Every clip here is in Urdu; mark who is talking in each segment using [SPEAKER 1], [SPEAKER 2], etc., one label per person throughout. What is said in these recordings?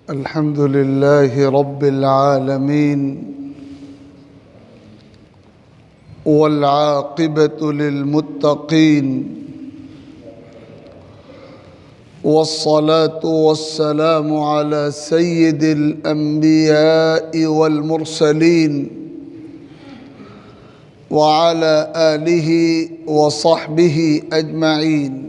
[SPEAKER 1] الحمد لله رب العالمين والعاقبة للمتقين والصلاة والسلام على سيد الأنبياء والمرسلين وعلى آله وصحبه أجمعين.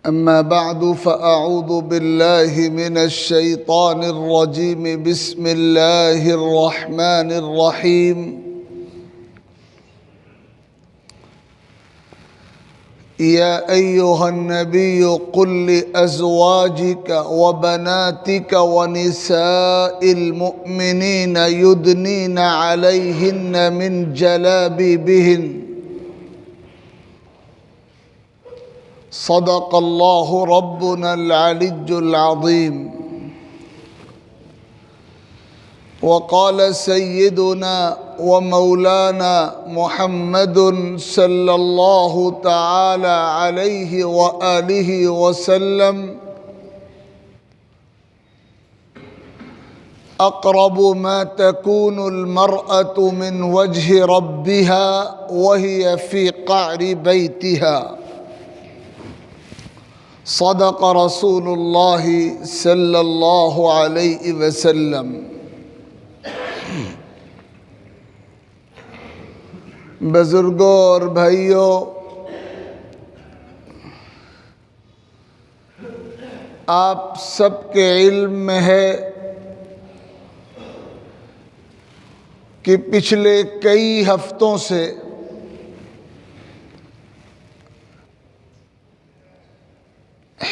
[SPEAKER 1] أما بعد فأعوذ بالله من الشيطان الرجيم. بسم الله الرحمن الرحيم. يا أيها النبي قل لأزواجك وبناتك ونساء المؤمنين يدنين عليهن من جلابيبهن صدق الله ربنا العلي العظيم. وقال سيدنا ومولانا محمد صلى الله تعالى عليه وآله وسلم: أقرب ما تكون المرأة من وجه ربها وهي في قعر بيتها. صدق رسول اللہ صلی اللہ علیہ وسلم. بزرگوں اور بھائیوں، آپ سب کے علم میں ہے کہ پچھلے کئی ہفتوں سے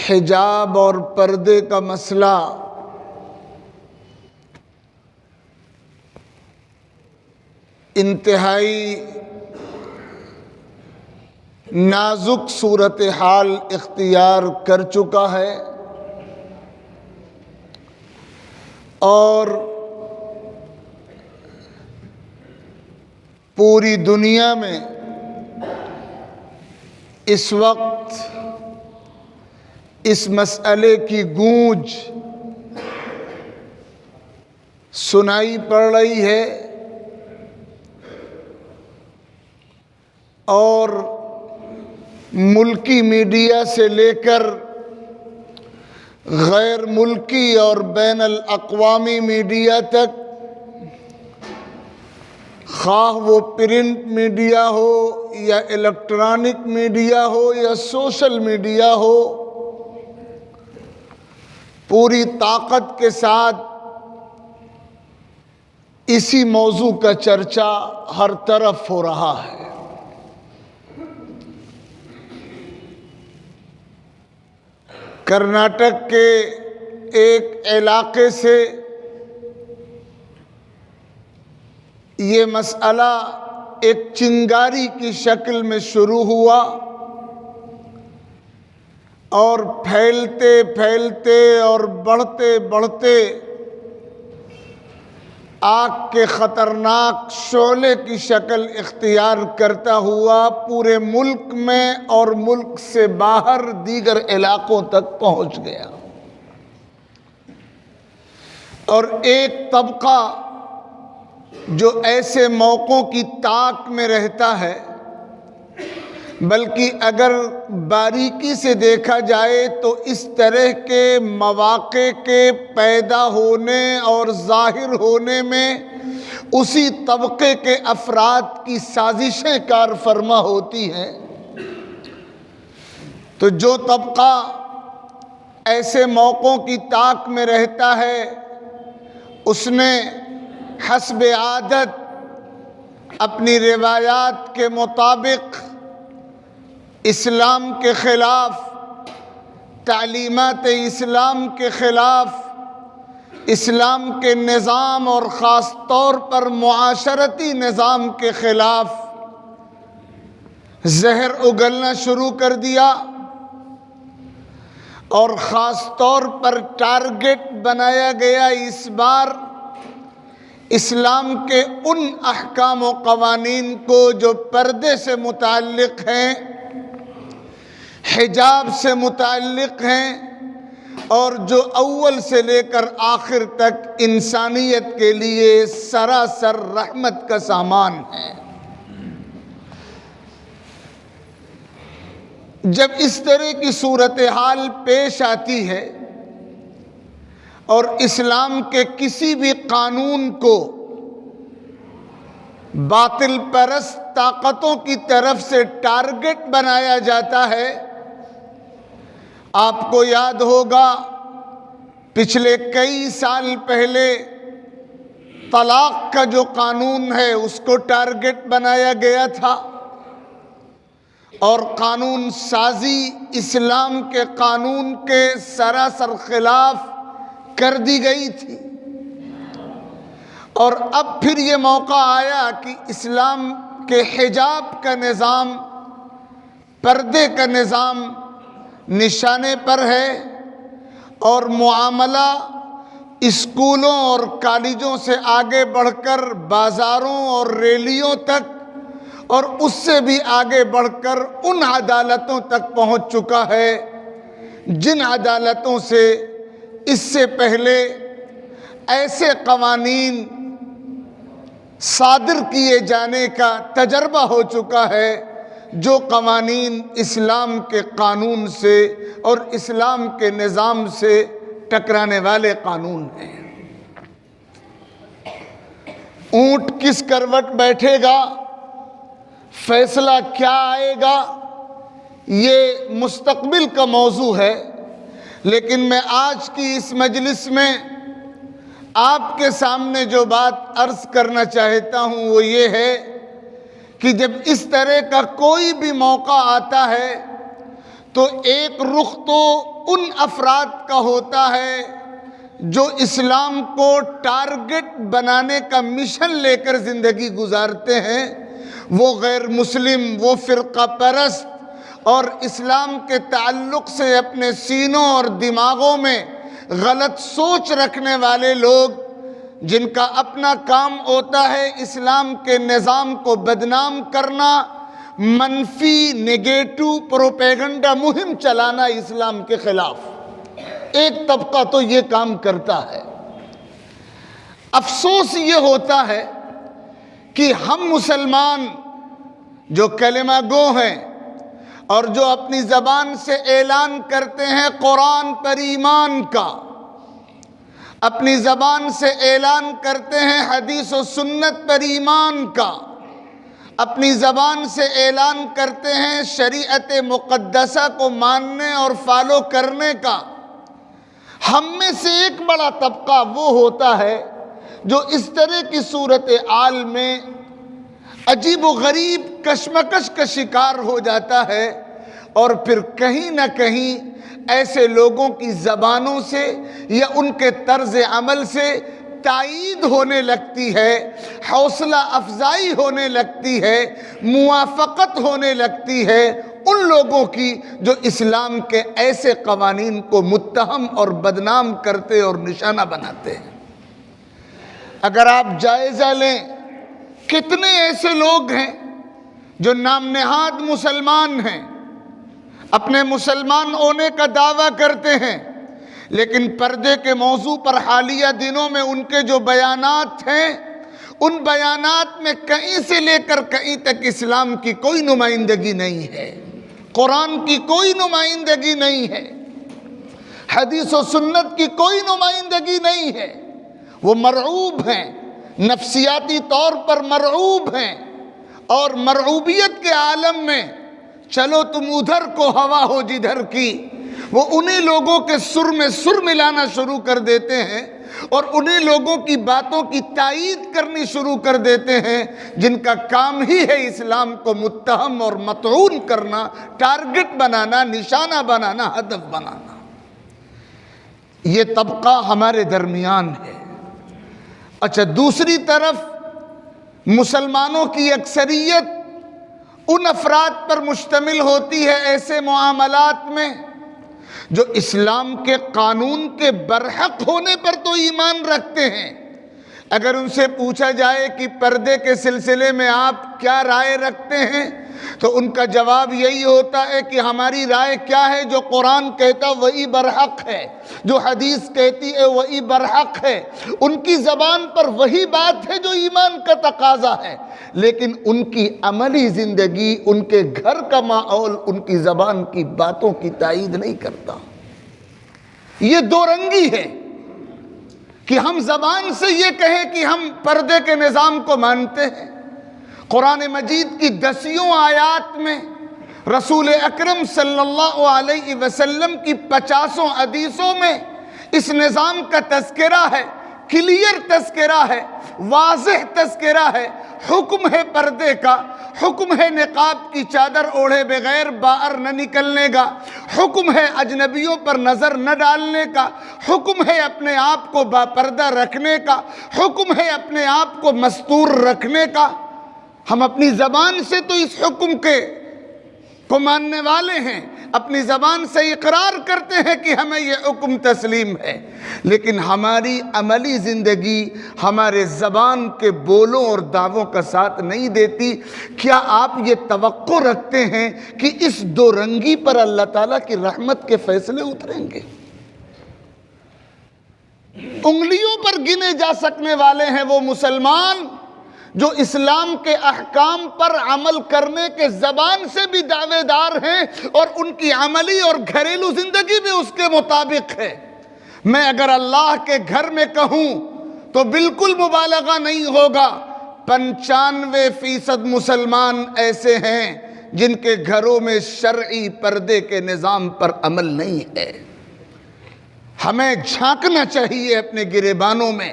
[SPEAKER 1] حجاب اور پردے کا مسئلہ انتہائی نازک صورتحال اختیار کر چکا ہے اور پوری دنیا میں اس وقت اس مسئلے کی گونج سنائی پڑ رہی ہے اور ملکی میڈیا سے لے کر غیر ملکی اور بین الاقوامی میڈیا تک، خواہ وہ پرنٹ میڈیا ہو یا الیکٹرانک میڈیا ہو یا سوشل میڈیا ہو، پوری طاقت کے ساتھ اسی موضوع کا چرچا ہر طرف ہو رہا ہے۔ کرناٹک کے ایک علاقے سے یہ مسئلہ ایک چنگاری کی شکل میں شروع ہوا اور پھیلتے پھیلتے اور بڑھتے بڑھتے آگ کے خطرناک شعلے کی شکل اختیار کرتا ہوا پورے ملک میں اور ملک سے باہر دیگر علاقوں تک پہنچ گیا، اور ایک طبقہ جو ایسے موقعوں کی طاق میں رہتا ہے، بلکہ اگر باریکی سے دیکھا جائے تو اس طرح کے مواقع کے پیدا ہونے اور ظاہر ہونے میں اسی طبقے کے افراد کی سازشیں کار فرما ہوتی ہیں، تو جو طبقہ ایسے موقعوں کی طاق میں رہتا ہے اس نے حسب عادت اپنی روایات کے مطابق اسلام کے خلاف، تعلیمات اسلام کے خلاف، اسلام کے نظام اور خاص طور پر معاشرتی نظام کے خلاف زہر اگلنا شروع کر دیا، اور خاص طور پر ٹارگٹ بنایا گیا اس بار اسلام کے ان احکام و قوانین کو جو پردے سے متعلق ہیں، حجاب سے متعلق ہیں اور جو اول سے لے کر آخر تک انسانیت کے لیے سراسر رحمت کا سامان ہیں۔ جب اس طرح کی صورتحال پیش آتی ہے اور اسلام کے کسی بھی قانون کو باطل پرست طاقتوں کی طرف سے ٹارگٹ بنایا جاتا ہے، آپ کو یاد ہوگا پچھلے کئی سال پہلے طلاق کا جو قانون ہے اس کو ٹارگٹ بنایا گیا تھا، اور قانون سازی اسلام کے قانون کے سراسر خلاف کر دی گئی تھی۔ اور اب پھر یہ موقع آیا کہ اسلام کے حجاب کا نظام، پردے کا نظام نشانے پر ہے، اور معاملہ اسکولوں اور کالجوں سے آگے بڑھ کر بازاروں اور ریلیوں تک، اور اس سے بھی آگے بڑھ کر ان عدالتوں تک پہنچ چکا ہے جن عدالتوں سے اس سے پہلے ایسے قوانین صادر کیے جانے کا تجربہ ہو چکا ہے جو قوانین اسلام کے قانون سے اور اسلام کے نظام سے ٹکرانے والے قانون ہیں۔ اونٹ کس کروٹ بیٹھے گا، فیصلہ کیا آئے گا، یہ مستقبل کا موضوع ہے، لیکن میں آج کی اس مجلس میں آپ کے سامنے جو بات عرض کرنا چاہتا ہوں وہ یہ ہے کہ جب اس طرح کا کوئی بھی موقع آتا ہے تو ایک رخ تو ان افراد کا ہوتا ہے جو اسلام کو ٹارگٹ بنانے کا مشن لے کر زندگی گزارتے ہیں، وہ غیر مسلم، وہ فرقہ پرست اور اسلام کے تعلق سے اپنے سینوں اور دماغوں میں غلط سوچ رکھنے والے لوگ، جن کا اپنا کام ہوتا ہے اسلام کے نظام کو بدنام کرنا، منفی نیگیٹو پروپیگنڈا مہم چلانا اسلام کے خلاف۔ ایک طبقہ تو یہ کام کرتا ہے۔ افسوس یہ ہوتا ہے کہ ہم مسلمان جو کلمہ گو ہیں اور جو اپنی زبان سے اعلان کرتے ہیں قرآن پر ایمان کا، اپنی زبان سے اعلان کرتے ہیں حدیث و سنت پر ایمان کا، اپنی زبان سے اعلان کرتے ہیں شریعت مقدسہ کو ماننے اور فالو کرنے کا، ہم میں سے ایک بڑا طبقہ وہ ہوتا ہے جو اس طرح کی صورتحال میں عجیب و غریب کشمکش کا شکار ہو جاتا ہے، اور پھر کہیں نہ کہیں ایسے لوگوں کی زبانوں سے یا ان کے طرز عمل سے تائید ہونے لگتی ہے، حوصلہ افزائی ہونے لگتی ہے، موافقت ہونے لگتی ہے ان لوگوں کی جو اسلام کے ایسے قوانین کو متہم اور بدنام کرتے اور نشانہ بناتے ہیں۔ اگر آپ جائزہ لیں کتنے ایسے لوگ ہیں جو نام نہاد مسلمان ہیں، اپنے مسلمان ہونے کا دعویٰ کرتے ہیں، لیکن پردے کے موضوع پر حالیہ دنوں میں ان کے جو بیانات ہیں، ان بیانات میں کہیں سے لے کر کہیں تک اسلام کی کوئی نمائندگی نہیں ہے، قرآن کی کوئی نمائندگی نہیں ہے، حدیث و سنت کی کوئی نمائندگی نہیں ہے۔ وہ مرعوب ہیں، نفسیاتی طور پر مرعوب ہیں، اور مرعوبیت کے عالم میں چلو تم ادھر کو ہوا ہو جدھر کی، وہ انہی لوگوں کے سر میں سر ملانا شروع کر دیتے ہیں اور انہی لوگوں کی باتوں کی تائید کرنی شروع کر دیتے ہیں جن کا کام ہی ہے اسلام کو متہم اور مطعون کرنا، ٹارگٹ بنانا، نشانہ بنانا، ہدف بنانا۔ یہ طبقہ ہمارے درمیان ہے۔ اچھا، دوسری طرف مسلمانوں کی اکثریت ان افراد پر مشتمل ہوتی ہے ایسے معاملات میں جو اسلام کے قانون کے برحق ہونے پر تو ایمان رکھتے ہیں۔ اگر ان سے پوچھا جائے کہ پردے کے سلسلے میں آپ کیا رائے رکھتے ہیں تو ان کا جواب یہی ہوتا ہے کہ ہماری رائے کیا ہے؟ جو قرآن کہتا وہی برحق ہے، جو حدیث کہتی ہے وہی برحق ہے، ان کی زبان پر وہی بات ہے جو ایمان کا تقاضا ہے، لیکن ان کی عملی زندگی، ان کے گھر کا ماحول ان کی زبان کی باتوں کی تائید نہیں کرتا۔ یہ دو رنگی ہے کہ ہم زبان سے یہ کہیں کہ ہم پردے کے نظام کو مانتے ہیں، قرآن مجید کی 10 آیات میں رسول اکرم صلی اللہ علیہ وسلم کی 50 حدیثوں میں اس نظام کا تذکرہ ہے، کلیئر تذکرہ ہے، واضح تذکرہ ہے، حکم ہے پردے کا، حکم ہے نقاب کی چادر اوڑھے بغیر باہر نہ نکلنے کا، حکم ہے اجنبیوں پر نظر نہ ڈالنے کا، حکم ہے اپنے آپ کو باپردہ رکھنے کا، حکم ہے اپنے آپ کو مستور رکھنے کا۔ ہم اپنی زبان سے تو اس حکم کو ماننے والے ہیں، اپنی زبان سے اقرار کرتے ہیں کہ ہمیں یہ حکم تسلیم ہے، لیکن ہماری عملی زندگی ہمارے زبان کے بولوں اور دعووں کا ساتھ نہیں دیتی۔ کیا آپ یہ توقع رکھتے ہیں کہ اس دو رنگی پر اللہ تعالیٰ کی رحمت کے فیصلے اتریں گے؟ انگلیوں پر گنے جا سکنے والے ہیں وہ مسلمان جو اسلام کے احکام پر عمل کرنے کے زبان سے بھی دعوے دار ہیں اور ان کی عملی اور گھریلو زندگی بھی اس کے مطابق ہے۔ میں اگر اللہ کے گھر میں کہوں تو بالکل مبالغہ نہیں ہوگا، 95% مسلمان ایسے ہیں جن کے گھروں میں شرعی پردے کے نظام پر عمل نہیں ہے۔ ہمیں جھانکنا چاہیے اپنے گریبانوں میں،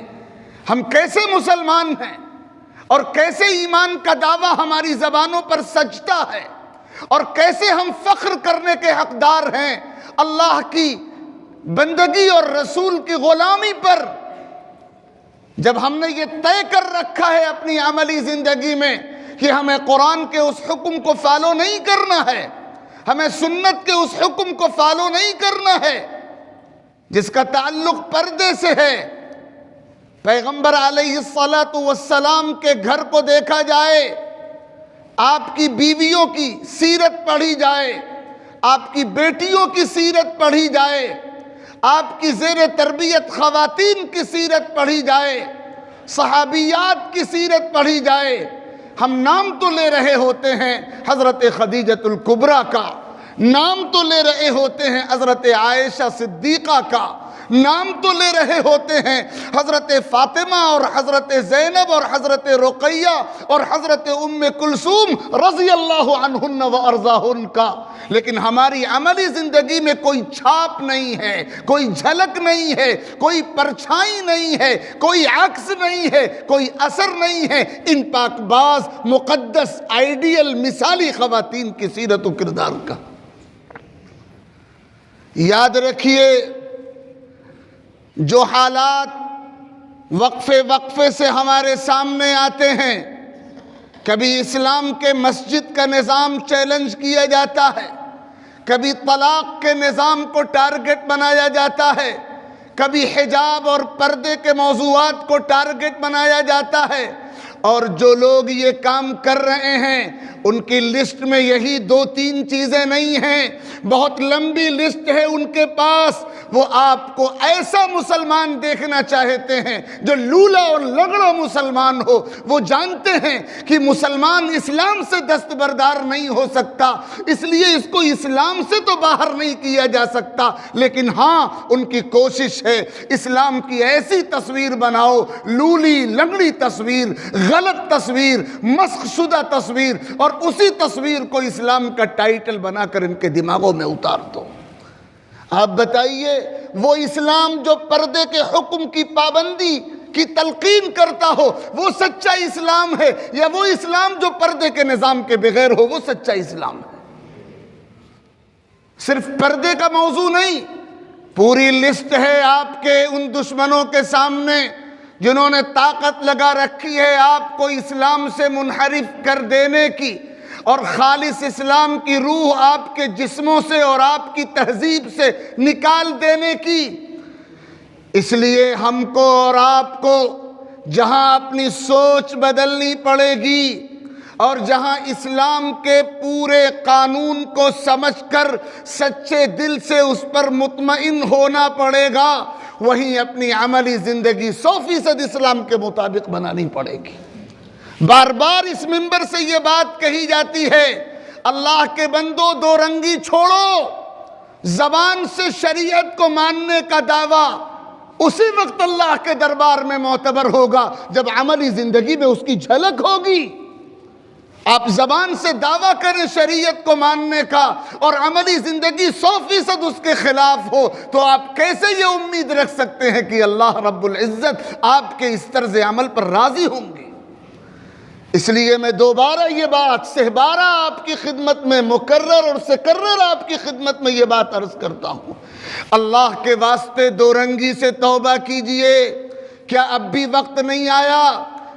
[SPEAKER 1] ہم کیسے مسلمان ہیں اور کیسے ایمان کا دعویٰ ہماری زبانوں پر سجتا ہے، اور کیسے ہم فخر کرنے کے حقدار ہیں اللہ کی بندگی اور رسول کی غلامی پر، جب ہم نے یہ طے کر رکھا ہے اپنی عملی زندگی میں کہ ہمیں قرآن کے اس حکم کو فالو نہیں کرنا ہے، ہمیں سنت کے اس حکم کو فالو نہیں کرنا ہے جس کا تعلق پردے سے ہے۔ پیغمبر علیہ السلام کے گھر کو دیکھا جائے، آپ کی بیویوں کی سیرت پڑھی جائے، آپ کی بیٹیوں کی سیرت پڑھی جائے، آپ کی زیر تربیت خواتین کی سیرت پڑھی جائے، صحابیات کی سیرت پڑھی جائے، ہم نام تو لے رہے ہوتے ہیں حضرت خدیجۃ الکبریٰ کا، نام تو لے رہے ہوتے ہیں حضرت عائشہ صدیقہ کا، نام تو لے رہے ہوتے ہیں حضرت فاطمہ اور حضرت زینب اور حضرت رقیہ اور حضرت ام کلثوم رضی اللہ عنہن و ارضاہن کا، لیکن ہماری عملی زندگی میں کوئی چھاپ نہیں ہے، کوئی جھلک نہیں ہے، کوئی پرچھائی نہیں ہے، کوئی عکس نہیں ہے، کوئی اثر نہیں ہے ان پاک باز مقدس آئیڈیل مثالی خواتین کی سیرت و کردار کا۔ یاد رکھیے، جو حالات وقفے سے ہمارے سامنے آتے ہیں، کبھی اسلام کے مسجد کا نظام چیلنج کیا جاتا ہے، کبھی طلاق کے نظام کو ٹارگٹ بنایا جاتا ہے، کبھی حجاب اور پردے کے موضوعات کو ٹارگٹ بنایا جاتا ہے، اور جو لوگ یہ کام کر رہے ہیں ان کی لسٹ میں یہی 2-3 چیزیں نہیں ہیں، بہت لمبی لسٹ ہے ان کے پاس۔ وہ آپ کو ایسا مسلمان دیکھنا چاہتے ہیں جو لولا اور لنگڑا مسلمان ہو۔ وہ جانتے ہیں کہ مسلمان اسلام سے دستبردار نہیں ہو سکتا، اس لیے اس کو اسلام سے تو باہر نہیں کیا جا سکتا، لیکن ہاں ان کی کوشش ہے اسلام کی ایسی تصویر بناؤ، لولی لنگڑی تصویر، غلط تصویر، مسخ شدہ تصویر، اور اسی تصویر کو اسلام کا ٹائٹل بنا کر ان کے دماغوں میں اتار دو۔ آپ بتائیے، وہ اسلام جو پردے کے حکم کی پابندی کی تلقین کرتا ہو وہ سچا اسلام ہے، یا وہ اسلام جو پردے کے نظام کے بغیر ہو وہ سچا اسلام ہے؟ صرف پردے کا موضوع نہیں، پوری لسٹ ہے آپ کے ان دشمنوں کے سامنے جنہوں نے طاقت لگا رکھی ہے آپ کو اسلام سے منحرف کر دینے کی، اور خالص اسلام کی روح آپ کے جسموں سے اور آپ کی تہذیب سے نکال دینے کی۔ اس لیے ہم کو اور آپ کو جہاں اپنی سوچ بدلنی پڑے گی، اور جہاں اسلام کے پورے قانون کو سمجھ کر سچے دل سے اس پر مطمئن ہونا پڑے گا، وہیں اپنی عملی زندگی 100% اسلام کے مطابق بنانی پڑے گی۔ بار بار اس منبر سے یہ بات کہی جاتی ہے، اللہ کے بندو دو رنگی چھوڑو، زبان سے شریعت کو ماننے کا دعویٰ اسی وقت اللہ کے دربار میں معتبر ہوگا جب عملی زندگی میں اس کی جھلک ہوگی۔ آپ زبان سے دعویٰ کریں شریعت کو ماننے کا اور عملی زندگی 100% اس کے خلاف ہو، تو آپ کیسے یہ امید رکھ سکتے ہیں کہ اللہ رب العزت آپ کے اس طرز عمل پر راضی ہوں گے؟ اس لیے میں دوبارہ یہ بات سہبارہ آپ کی خدمت میں مکرر اور سکرر آپ کی خدمت میں یہ بات عرض کرتا ہوں، اللہ کے واسطے دو رنگی سے توبہ کیجئے۔ کیا اب بھی وقت نہیں آیا؟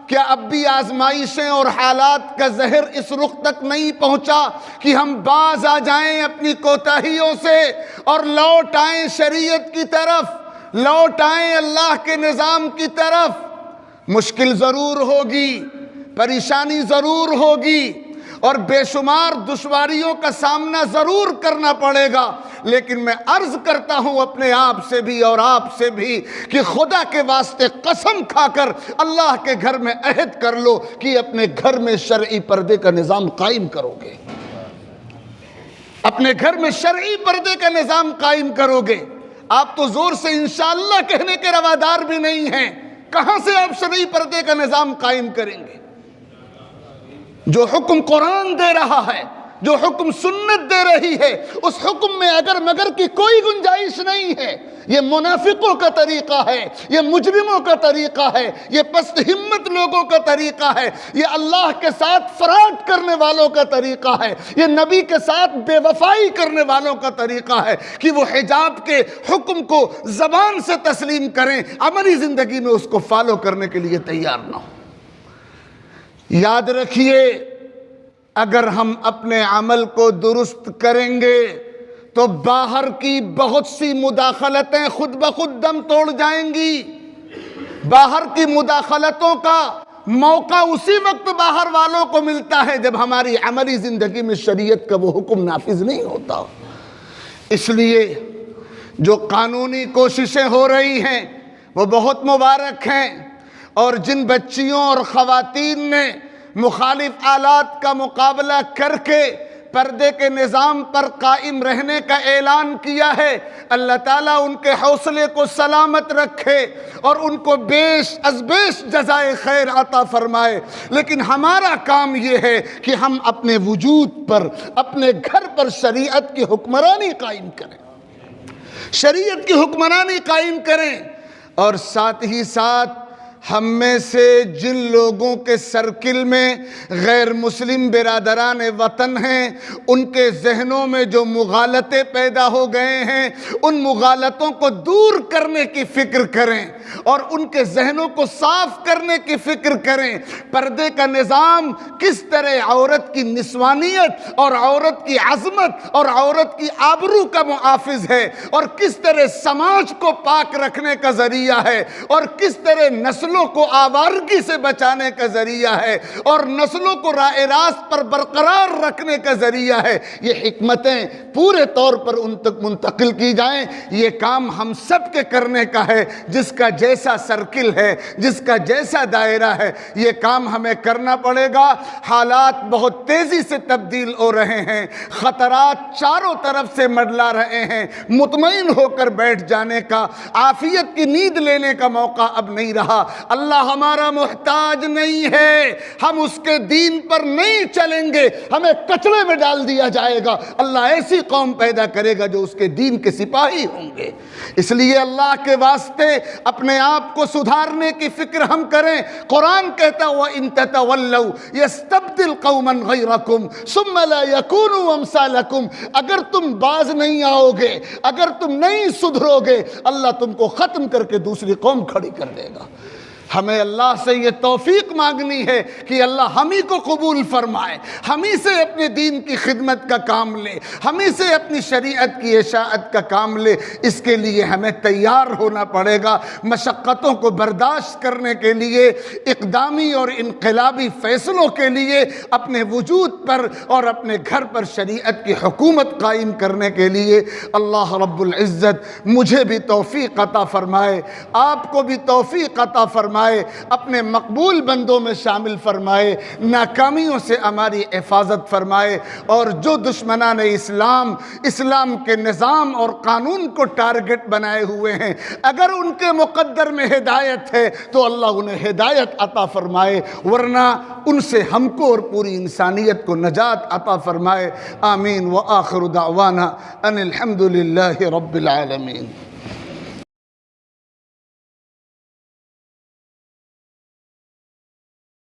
[SPEAKER 1] کیا اب بھی آزمائشیں اور حالات کا زہر اس رخ تک نہیں پہنچا کہ ہم باز آ جائیں اپنی کوتاہیوں سے اور لوٹ آئیں شریعت کی طرف، لوٹ آئیں اللہ کے نظام کی طرف؟ مشکل ضرور ہوگی، پریشانی ضرور ہوگی اور بے شمار دشواریوں کا سامنا ضرور کرنا پڑے گا، لیکن میں عرض کرتا ہوں اپنے آپ سے بھی اور آپ سے بھی کہ خدا کے واسطے قسم کھا کر اللہ کے گھر میں عہد کر لو کہ اپنے گھر میں شرعی پردے کا نظام قائم کرو گے، اپنے گھر میں شرعی پردے کا نظام قائم کرو گے۔ آپ تو زور سے انشاءاللہ کہنے کے روادار بھی نہیں ہیں، کہاں سے آپ شرعی پردے کا نظام قائم کریں گے؟ جو حکم قرآن دے رہا ہے، جو حکم سنت دے رہی ہے، اس حکم میں اگر مگر کی کوئی گنجائش نہیں ہے۔ یہ منافقوں کا طریقہ ہے، یہ مجرموں کا طریقہ ہے، یہ پست ہمت لوگوں کا طریقہ ہے، یہ اللہ کے ساتھ فراڈ کرنے والوں کا طریقہ ہے، یہ نبی کے ساتھ بے وفائی کرنے والوں کا طریقہ ہے کہ وہ حجاب کے حکم کو زبان سے تسلیم کریں، عملی زندگی میں اس کو فالو کرنے کے لیے تیار نہ ہو۔ یاد رکھیے، اگر ہم اپنے عمل کو درست کریں گے تو باہر کی بہت سی مداخلتیں خود بخود دم توڑ جائیں گی۔ باہر کی مداخلتوں کا موقع اسی وقت باہر والوں کو ملتا ہے جب ہماری عملی زندگی میں شریعت کا وہ حکم نافذ نہیں ہوتا۔ اس لیے جو قانونی کوششیں ہو رہی ہیں وہ بہت مبارک ہیں، اور جن بچیوں اور خواتین نے مخالف آلات کا مقابلہ کر کے پردے کے نظام پر قائم رہنے کا اعلان کیا ہے، اللہ تعالیٰ ان کے حوصلے کو سلامت رکھے اور ان کو بیش از بیش جزائے خیر عطا فرمائے۔ لیکن ہمارا کام یہ ہے کہ ہم اپنے وجود پر، اپنے گھر پر شریعت کی حکمرانی قائم کریں، شریعت کی حکمرانی قائم کریں، اور ساتھ ہی ساتھ ہم میں سے جن لوگوں کے سرکل میں غیر مسلم برادران وطن ہیں، ان کے ذہنوں میں جو مغالطے پیدا ہو گئے ہیں، ان مغالطوں کو دور کرنے کی فکر کریں اور ان کے ذہنوں کو صاف کرنے کی فکر کریں۔ پردے کا نظام کس طرح عورت کی نسوانیت اور عورت کی عظمت اور عورت کی آبرو کا محافظ ہے، اور کس طرح سماج کو پاک رکھنے کا ذریعہ ہے، اور کس طرح نسلوں کو آوارگی سے بچانے کا ذریعہ ہے، اور نسلوں کو راہ راست پر برقرار رکھنے کا ذریعہ ہے، یہ حکمتیں پورے طور پر ان تک منتقل کی جائیں۔ یہ کام ہم سب کے کرنے کا ہے، جس کا جیسا سرکل ہے، جس کا جیسا دائرہ ہے، یہ کام ہمیں کرنا پڑے گا۔ حالات بہت تیزی سے تبدیل ہو رہے ہیں، خطرات چاروں طرف سے منڈلا رہے ہیں، مطمئن ہو کر بیٹھ جانے کا، عافیت کی نیند لینے کا موقع اب نہیں رہا۔ اللہ ہمارا محتاج نہیں ہے، ہم اس کے دین پر نہیں چلیں گے، ہمیں کچرے میں ڈال دیا جائے گا۔ اللہ ایسی قوم پیدا کرے گا جو اس کے دین کے سپاہی ہوں گے۔ اس لیے اللہ کے واسطے اپنے آپ کو سدھارنے کی فکر ہم کریں۔ قرآن کہتا وَإِن تَتَوَلَّوْا يَسْتَبْدِلْ قَوْمًا غَيْرَكُمْ ثُمَّ لَا يَكُونُوا أَمْثَالَكُمْ۔ اگر تم باز نہیں آؤ گے، اگر تم نہیں سدھرو گے، اللہ تم کو ختم کر کے دوسری قوم کھڑی کر دے گا۔ ہمیں اللہ سے یہ توفیق مانگنی ہے کہ اللہ ہم ہی کو قبول فرمائے، ہم ہی سے اپنے دین کی خدمت کا کام لے، ہم ہی سے اپنی شریعت کی اشاعت کا کام لے۔ اس کے لیے ہمیں تیار ہونا پڑے گا، مشقتوں کو برداشت کرنے کے لیے، اقدامی اور انقلابی فیصلوں کے لیے، اپنے وجود پر اور اپنے گھر پر شریعت کی حکومت قائم کرنے کے لیے۔ اللہ رب العزت مجھے بھی توفیق عطا فرمائے، آپ کو بھی توفیق عطا فرمائے، اپنے مقبول بندوں میں شامل فرمائے، ناکامیوں سے ہماری حفاظت فرمائے، اور جو دشمنان اسلام کے نظام اور قانون کو ٹارگٹ بنائے ہوئے ہیں، اگر ان کے مقدر میں ہدایت ہے تو اللہ انہیں ہدایت عطا فرمائے، ورنہ ان سے ہم کو اور پوری انسانیت کو نجات عطا فرمائے۔ آمین۔ وآخر دعوانا ان الحمد للہ رب العالمین۔